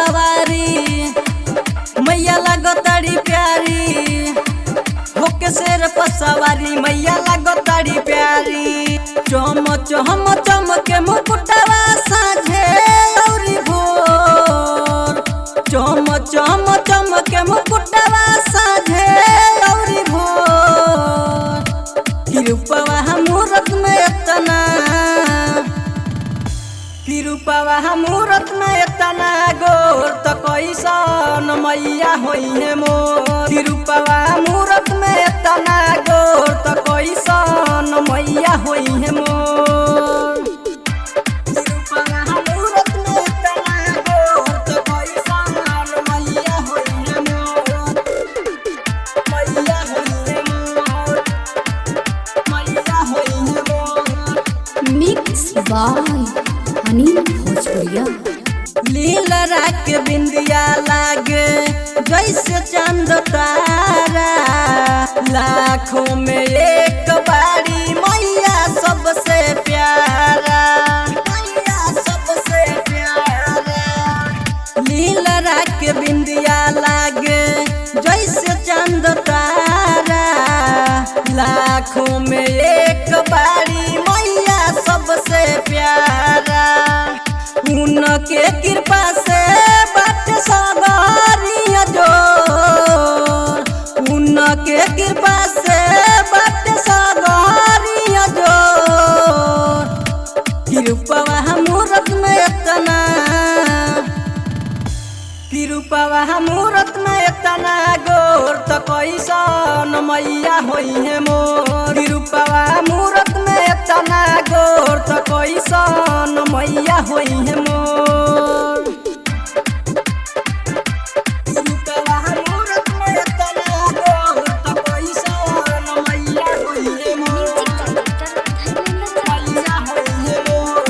सवारी मैया लागो ताड़ी प्यारी, होके शेर पर सवारी मैया लागो ताड़ी प्यारी। चम चम चमके मुकुटवा साझे औरी भोर, चम चम चमके मुकुटवा साझे औरी भोर। किरुपवा मूरत में इतना, किरुपवा मूरत में इतना गोर तो कैसन मैया होई है मोर। किरुपवा मूरत में इतना गोर तो कैसन मैया होई है मोर। किरुपवा मूरत में इतना गोर तो कैसन मैया होई है मोर। मैया होई है मोर, मैया होई है मोर। मिक्स बाय अनिल भोजपुरिया। लीलरा के बिंदिया लागे जैसे चंद तारा, लाखों में एक बारी मैया सबसे प्यारा, मैया सबसे प्यारा। लीलरा के बिंदिया लागे जैसे चंद तारा, लाखों में एक बारी मैया सबसे प्यारा। उनके कृपा से बात सवारिया जोर, उनके कृपा से बात सवारिया जोर। किरुपवा मूरत में इतना, किरुपवा मूरत में इतना गोर तो कैसन मैया होई है मोर। किरुपवा मूरत में इतना गोर तो कैसन मैया होई है मोर। किरुपवा मूरत में इतना गोर तो कैसन मैया होई है मोर। मैया होई है मोर,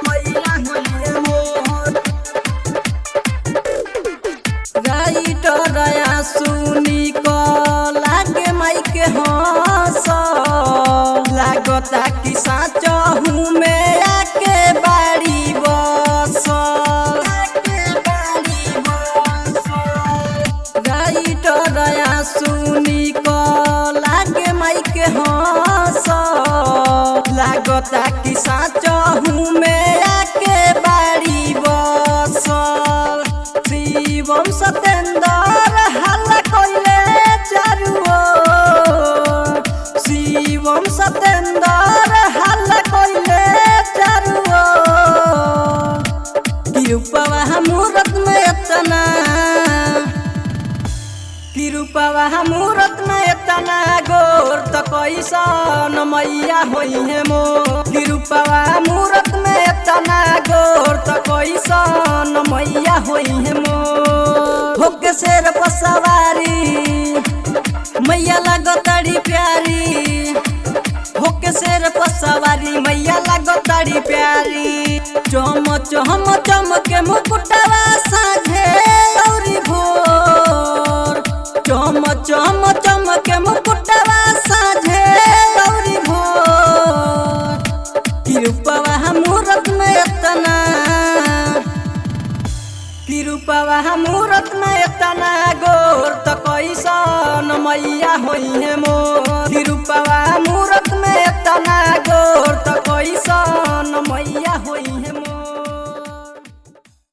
मैया होई है मोर। राइटर सुनी को लागे माई के हंस, लागता कि साचा हूँ मैं आके बाड़ी बस, राइटर सुनी को लागे माई के हंस, लागता कि साचा हूँ मैं आके बाड़ी बस। शिवम सतेंद्र हल्ला कोइले चारू ओर, शिवम सतेंद्र हल्ला कोइले चारू ओर। किरुपवा मूरत में इतना, किरुपवा मूरत में इतना गोर तो कैसन मैया होई है मोर। किरुपवा मूरत में इतना गोर तो कैसन मैया होई है मोर। होके शेर पर सवारी मैया लागो ताड़ी प्यारी, होके शेर पर सवारी मैया लागो ताड़ी प्यारी। चम चम चमके मुकुटवा साझे औरी भोर, चम चम चमके मुकुटवा साझे औरी भोर। किरुपवा मूरत में इतना, किरुपवा मूरत में इतना गोर तो कैसन मैया होई है मोर। किरुपवा